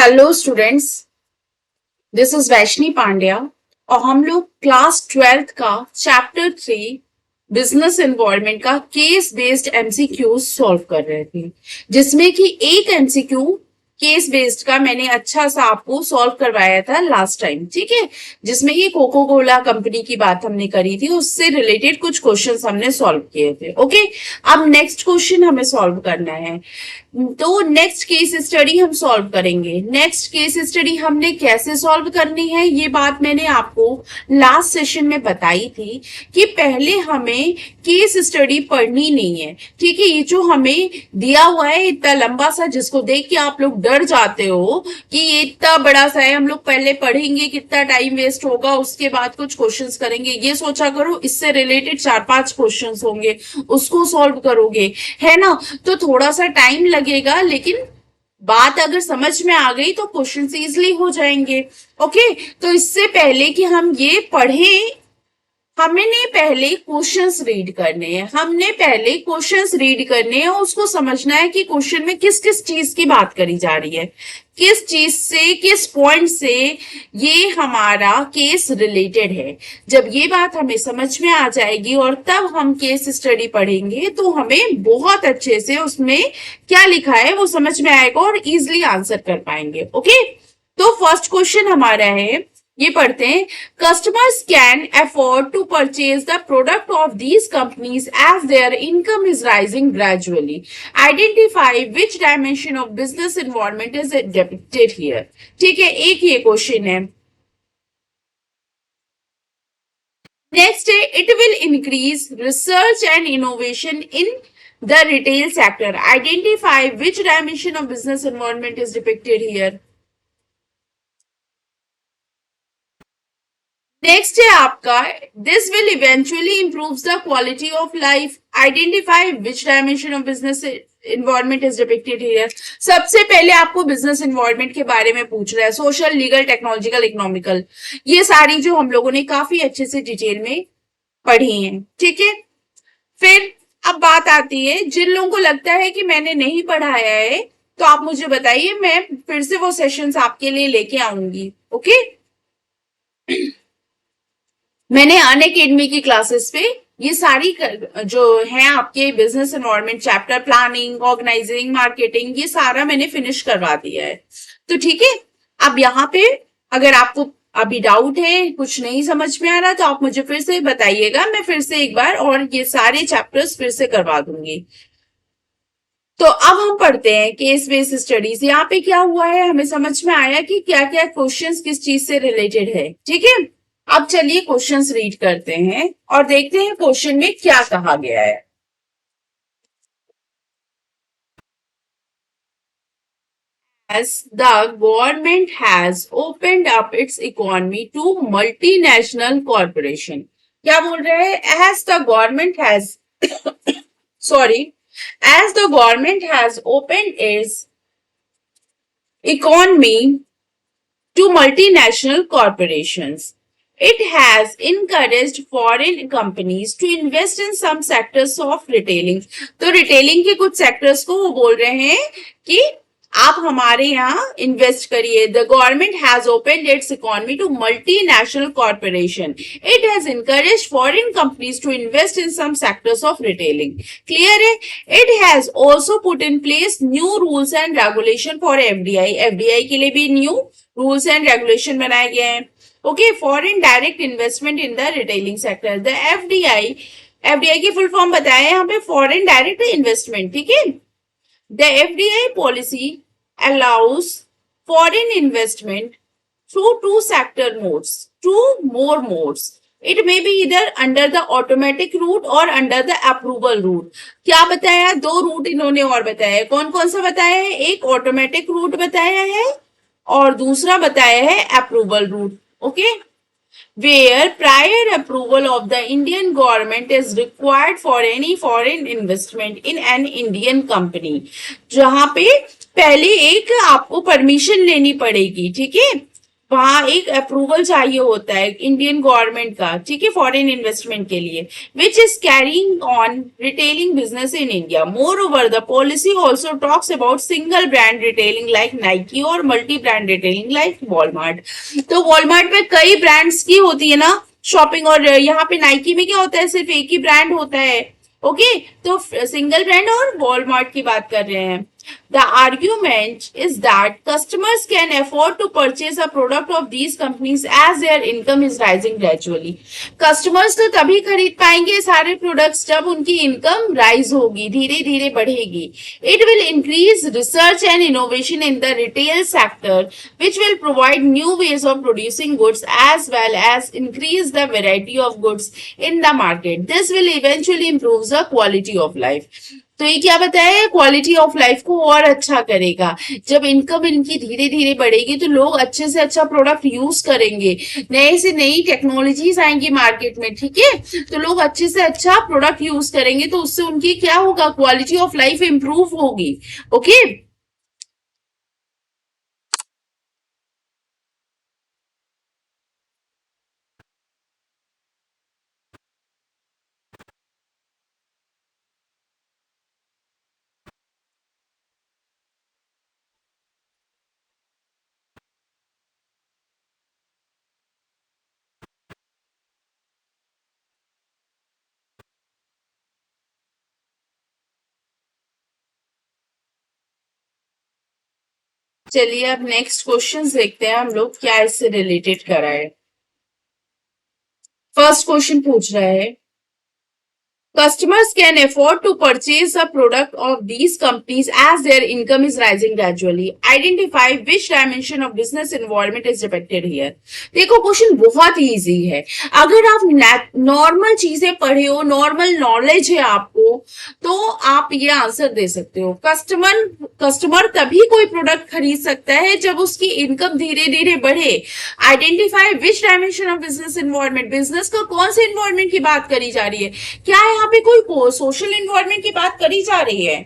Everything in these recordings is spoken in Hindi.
Hello students, this is Vaishni Pandya और हम लोग क्लास 12th का चैप्टर 3 बिजनेस एनवायरनमेंट का केस बेस्ड एमसीक्यू सॉल्व कर रहे थे, जिसमें कि एक एमसीक्यू केस बेस्ड का मैंने अच्छा सा आपको सॉल्व करवाया था लास्ट टाइम। ठीक है, जिसमें ये कोको कोला कंपनी की बात हमने करी थी, उससे रिलेटेड कुछ क्वेश्चंस हमने सॉल्व किए थे। ओके, अब नेक्स्ट क्वेश्चन हमें सॉल्व करना है, तो नेक्स्ट केस स्टडी हम सॉल्व करेंगे। नेक्स्ट केस स्टडी हमने कैसे सॉल्व करनी है, ये बात मैंने आपको लास्ट सेशन में बताई थी कि पहले हमें केस स्टडी पढ़नी नहीं है। ठीक है, ये जो हमें दिया हुआ है इतना लंबा सा, जिसको देख के आप लोग डर जाते हो कि ये इतना बड़ा सा है, हम लोग पहले पढ़ेंगे, कितना टाइम वेस्ट होगा, उसके बाद कुछ क्वेश्चंस करेंगे, ये सोचा करो। इससे रिलेटेड 4-5 क्वेश्चंस होंगे, उसको सॉल्व करोगे, है ना। तो थोड़ा सा टाइम लगेगा, लेकिन बात अगर समझ में आ गई तो क्वेश्चंस इजीली हो जाएंगे। ओके, तो इससे पहले कि हम ये पढ़ें, हमने पहले क्वेश्चंस रीड करने हैं। हमने पहले क्वेश्चंस रीड करने हैं और उसको समझना है कि क्वेश्चन में किस किस चीज की बात करी जा रही है, किस चीज से, किस पॉइंट से ये हमारा केस रिलेटेड है। जब ये बात हमें समझ में आ जाएगी और तब हम केस स्टडी पढ़ेंगे, तो हमें बहुत अच्छे से उसमें क्या लिखा है वो समझ में आएगा और इजिली आंसर कर पाएंगे। ओके, तो फर्स्ट क्वेश्चन हमारा है, ये पढ़ते हैं। Customers can afford to purchase the product of these companies as their income is rising gradually. Identify which dimension of business environment is depicted here. ठीक है, एक ये क्वेश्चन है। नेक्स्ट है, it will increase research and innovation in the retail sector. Identify which dimension of business environment is depicted here. Next है आपका, this will eventually improve the quality of life. Identify which dimension of business environment is depicted here. सबसे पहले आपको बिजनेस एनवायरनमेंट के बारे में पूछ रहा है, सोशल, लीगल, टेक्नोलॉजिकल, इकोनॉमिकल, ये सारी जो हम लोगों ने काफी अच्छे से डिटेल में पढ़ी है। ठीक है, फिर अब बात आती है, जिन लोगों को लगता है कि मैंने नहीं पढ़ाया है तो आप मुझे बताइए, मैं फिर से वो सेशंस आपके लिए लेके आऊंगी। ओके, मैंने अनअकैडमी की क्लासेस पे ये सारी जो है आपके business environment chapter, planning, organising, marketing, ये सारा मैंने फिनिश करवा दिया है। तो ठीक है, अब यहाँ पे अगर आपको अभी डाउट है, कुछ नहीं समझ में आ रहा, तो आप मुझे फिर से बताइएगा, मैं फिर से एक बार और ये सारे चैप्टर्स फिर से करवा दूंगी। तो अब हम पढ़ते हैं केस बेस्ड स्टडीज। यहाँ पे क्या हुआ है, हमें समझ में आया कि क्या क्या क्वेश्चंस किस चीज से रिलेटेड है। ठीक है, अब चलिए क्वेश्चंस रीड करते हैं और देखते हैं क्वेश्चन में क्या कहा गया है। As the government has opened up its economy to multinational corporation, क्या बोल रहे हैं, as the government has sorry, as the government has opened its economy to multinational corporations, it has encouraged foreign companies to invest in some sectors of retailing. तो रिटेलिंग के कुछ सेक्टर्स को वो बोल रहे हैं कि आप हमारे यहाँ इन्वेस्ट करिए। The government has opened its economy to multinational corporation. It has encourage foreign companies to invest in some sectors of retailing. Clear है। It has also put in place new rules and regulation for FDI. FDI के लिए भी न्यू रूल्स एंड रेगुलेशन बनाए गए हैं। Okay, foreign direct investment in the retailing sector. The FDI, FDI की फुल फॉर्म बताया यहाँ पे, फॉरेन डायरेक्ट इन्वेस्टमेंट। ठीक है, the FDI policy allows foreign investment through two sector modes, two more modes. It may be either under the automatic route or under the approval route. क्या बताया, दो रूट इन्होंने और बताया है। कौन कौन सा बताया है, एक ऑटोमेटिक रूट बताया है और दूसरा बताया है approval route. Okay, where prior approval of the Indian government is required for any foreign investment in an Indian company. जहां पे पहले एक आपको परमिशन लेनी पड़ेगी। ठीक है, वहां एक अप्रूवल चाहिए होता है इंडियन गवर्नमेंट का, ठीक है, फॉरेन इन्वेस्टमेंट के लिए, which is carrying on retailing business in India. Moreover the policy also talks about single brand retailing like Nike और multi brand retailing like Walmart. तो वॉलमार्ट में कई ब्रांड्स की होती है ना शॉपिंग, और यहाँ पे नाइकी में क्या होता है, सिर्फ एक ही ब्रांड होता है। ओके, तो सिंगल ब्रांड और वॉलमार्ट की बात कर रहे हैं। The argument is that customers can afford to purchase a product of these companies as their income is rising gradually. Customers तो तभी खरीद पाएंगे सारे products जब उनकी income rise होगी, धीरे धीरे बढ़ेगी. It will increase research and innovation in the retail sector, which will provide new ways of producing goods as well as increase the variety of goods in the market. This will eventually improve the quality of life. तो ये क्या बताया, क्वालिटी ऑफ लाइफ को और अच्छा करेगा। जब इनकम इनकी धीरे धीरे बढ़ेगी तो लोग अच्छे से अच्छा प्रोडक्ट यूज करेंगे, नए से नई टेक्नोलॉजीज आएंगी मार्केट में, ठीक है, तो लोग अच्छे से अच्छा प्रोडक्ट यूज करेंगे, तो उससे उनकी क्या होगा, क्वालिटी ऑफ लाइफ इंप्रूव होगी। ओके, चलिए अब नेक्स्ट क्वेश्चन देखते हैं हम लोग क्या इससे रिलेटेड करा है। फर्स्ट क्वेश्चन पूछ रहा है, customers can afford to purchase a product of these companies as their income is rising gradually. Identify which dimension of business involvement is depicted here. देखो क्वेश्चन बहुत इजी है। अगर आप नॉर्मल चीजें पढ़े हो, नॉर्मल नॉलेज है आपको, तो आप ये आंसर दे सकते हो। कस्टमर तभी कोई प्रोडक्ट खरीद सकता है जब उसकी इनकम धीरे धीरे बढ़े। Identify which dimension of business environment, business का कौन से इन्वायरमेंट की बात करी जा रही है, क्या यहाँ पे कोई सोशल इन्वायरमेंट की बात करी जा रही है,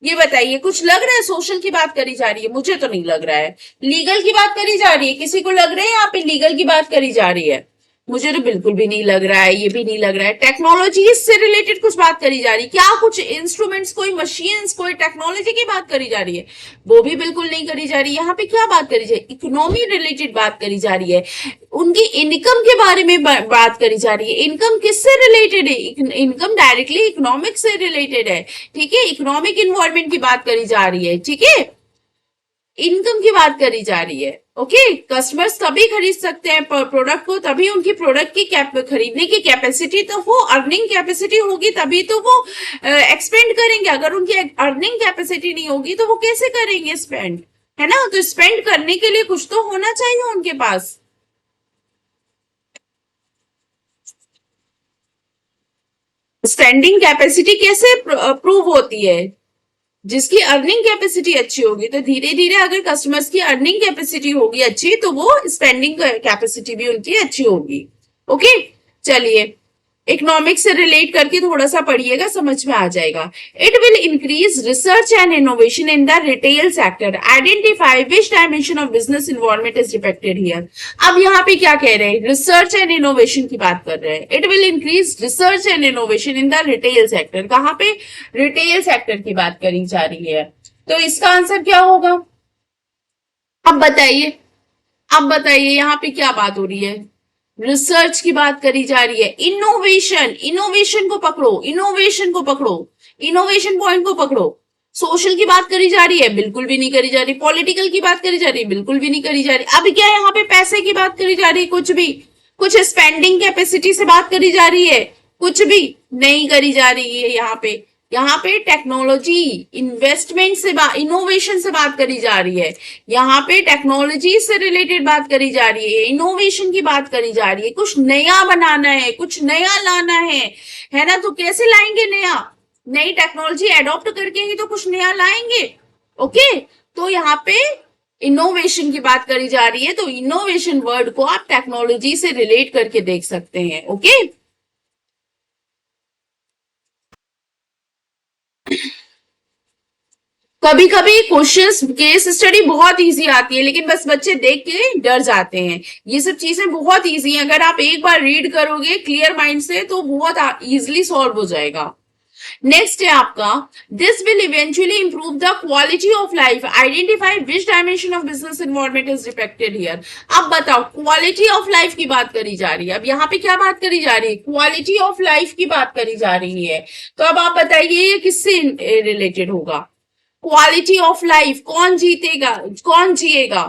ये बताइए। कुछ लग रहा है सोशल की बात करी जा रही है, मुझे तो नहीं लग रहा है। लीगल की बात करी जा रही है, किसी को लग रहा है यहाँ पे लीगल की बात करी जा रही है, मुझे तो बिल्कुल भी नहीं लग रहा है, ये भी नहीं लग रहा है। टेक्नोलॉजी से रिलेटेड कुछ बात करी जा रही है क्या, कुछ इंस्ट्रूमेंट्स, कोई मशीन्स, कोई टेक्नोलॉजी की बात करी जा रही है, वो भी बिल्कुल नहीं करी जा रही है। यहाँ पे क्या बात करी जा रही है, इकोनॉमी रिलेटेड बात करी जा रही है, उनकी इनकम के बारे में बात करी जा रही है। इनकम किससे रिलेटेड है, इनकम डायरेक्टली इकोनॉमिक से रिलेटेड है, ठीक है, इकोनॉमिक इन्वायरमेंट की बात करी जा रही है, ठीक है, इनकम की बात करी जा रही है। ओके, कस्टमर्स तभी खरीद सकते हैं प्रोडक्ट को, तभी उनकी प्रोडक्ट की खरीदने की कैपेसिटी तो हो, अर्निंग कैपेसिटी होगी तभी तो वो एक्सपेंड करेंगे। अगर उनकी अर्निंग कैपेसिटी नहीं होगी तो वो कैसे करेंगे स्पेंड, है ना, तो स्पेंड करने के लिए कुछ तो होना चाहिए उनके पास। स्पेंडिंग कैपेसिटी कैसे प्रूव होती है, जिसकी अर्निंग कैपेसिटी अच्छी होगी, तो धीरे धीरे अगर कस्टमर्स की अर्निंग कैपेसिटी होगी अच्छी तो वो स्पेंडिंग कैपेसिटी भी उनकी अच्छी होगी। ओके, चलिए इकोनॉमिक्स से रिलेट करके थोड़ा सा पढ़िएगा, समझ में आ जाएगा। It will increase research and innovation in the retail sector. Identify which dimension of business involvement is depicted here. अब यहाँ पे क्या कह रहे हैं, रिसर्च एंड इनोवेशन की बात कर रहे हैं। It will increase research and innovation in the retail sector, कहाँ पे, रिटेल सेक्टर की बात करी जा रही है, तो इसका आंसर क्या होगा, अब बताइए, अब बताइए यहाँ पे क्या बात हो रही है, रिसर्च की बात करी जा रही है। इनोवेशन, इनोवेशन को पकड़ो, इनोवेशन को पकड़ो, इनोवेशन पॉइंट को पकड़ो। सोशल की बात करी जा रही है, बिल्कुल भी नहीं करी जा रही। पॉलिटिकल की बात करी जा रही है, बिल्कुल भी नहीं करी जा रही। अब क्या यहाँ पे पैसे की बात करी जा रही है, कुछ भी, कुछ स्पेंडिंग कैपेसिटी से बात करी जा रही है, कुछ भी नहीं करी जा रही है। यहाँ पे टेक्नोलॉजी इन्वेस्टमेंट से इनोवेशन से बात करी जा रही है, यहाँ पे टेक्नोलॉजी से रिलेटेड बात करी जा रही है, इनोवेशन की बात करी जा रही है। कुछ नया बनाना है, कुछ नया लाना है ना, तो कैसे लाएंगे नया, नई टेक्नोलॉजी एडॉप्ट करके ही तो कुछ नया लाएंगे। ओके, तो यहाँ पे इनोवेशन की बात करी जा रही है, तो इनोवेशन वर्ड को आप टेक्नोलॉजी से रिलेट करके देख सकते हैं। ओके, कभी कभी क्वेश्चंस केस स्टडी बहुत इजी आती है, लेकिन बस बच्चे देख के डर जाते हैं। ये सब चीजें बहुत इजी हैं, अगर आप एक बार रीड करोगे क्लियर माइंड से तो बहुत इजीली सॉल्व हो जाएगा। नेक्स्ट है आपका, this will eventually improve the quality of life, identify which dimension of business environment is depicted here. अब बताओ, क्वालिटी ऑफ लाइफ की बात करी जा रही है, अब यहाँ पे क्या बात करी जा रही है, क्वालिटी ऑफ लाइफ की बात करी जा रही है। तो अब आप बताइए ये किससे रिलेटेड होगा। क्वालिटी ऑफ लाइफ, कौन जीतेगा, कौन जिएगा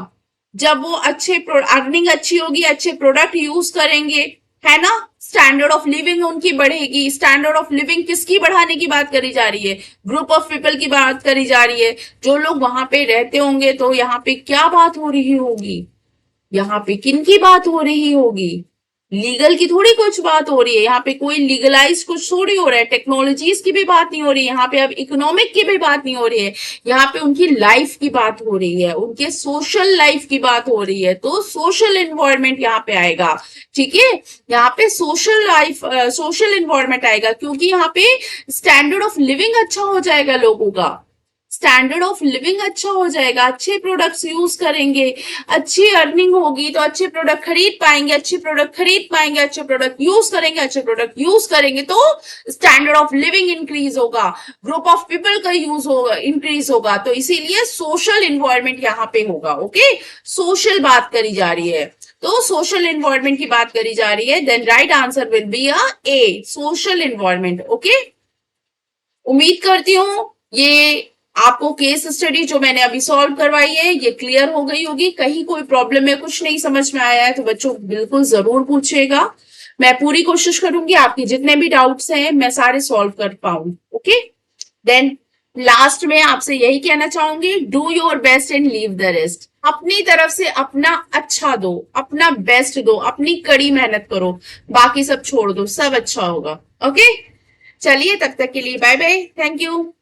जब वो अच्छे अर्निंग अच्छी होगी, अच्छे प्रोडक्ट यूज करेंगे, है ना, स्टैंडर्ड ऑफ लिविंग उनकी बढ़ेगी। स्टैंडर्ड ऑफ लिविंग किसकी बढ़ाने की बात करी जा रही है, ग्रुप ऑफ पीपल की बात करी जा रही है, जो लोग वहां पे रहते होंगे। तो यहाँ पे क्या बात हो रही होगी, यहाँ पे किन की बात हो रही होगी, लीगल की थोड़ी कुछ बात हो रही है, यहाँ पे कोई लीगलाइज कुछ थोड़ी हो रहा है, टेक्नोलॉजीज की भी बात नहीं हो रही है, यहाँ पे अब इकोनॉमिक की भी बात नहीं हो रही है, यहाँ पे उनकी लाइफ की बात हो रही है, उनके सोशल लाइफ की बात हो रही है। तो सोशल एनवायरनमेंट यहाँ पे आएगा, ठीक है, यहाँ पे सोशल लाइफ, सोशल एनवायरनमेंट आएगा, क्योंकि यहाँ पे स्टैंडर्ड ऑफ लिविंग अच्छा हो जाएगा लोगों का, स्टैंडर्ड ऑफ लिविंग अच्छा हो जाएगा, अच्छे प्रोडक्ट्स यूज करेंगे, अच्छी अर्निंग होगी तो अच्छे प्रोडक्ट खरीद पाएंगे, अच्छे प्रोडक्ट खरीद पाएंगे, अच्छे प्रोडक्ट यूज करेंगे, अच्छे प्रोडक्ट यूज करेंगे तो स्टैंडर्ड ऑफ लिविंग इंक्रीज होगा, ग्रुप ऑफ पीपल का यूज होगा, इंक्रीज होगा। तो इसीलिए सोशल एनवायरनमेंट यहाँ पे होगा। ओके, सोशल बात करी जा रही है, तो सोशल एनवायरनमेंट की बात करी जा रही है, then right answer will be A, social environment. Okay, उम्मीद करती हूँ ये आपको केस स्टडी जो मैंने अभी सॉल्व करवाई है ये क्लियर हो गई होगी। कहीं कोई प्रॉब्लम है, कुछ नहीं समझ में आया है तो बच्चों बिल्कुल जरूर पूछेगा, मैं पूरी कोशिश करूंगी आपके जितने भी डाउट्स हैं मैं सारे सॉल्व कर पाऊं। ओके, देन लास्ट में आपसे यही कहना चाहूंगी, do your best and leave the rest. अपनी तरफ से अपना अच्छा दो, अपना बेस्ट दो, अपनी कड़ी मेहनत करो, बाकी सब छोड़ दो, सब अच्छा होगा। ओके, चलिए तब तक के लिए बाय बाय, थैंक यू।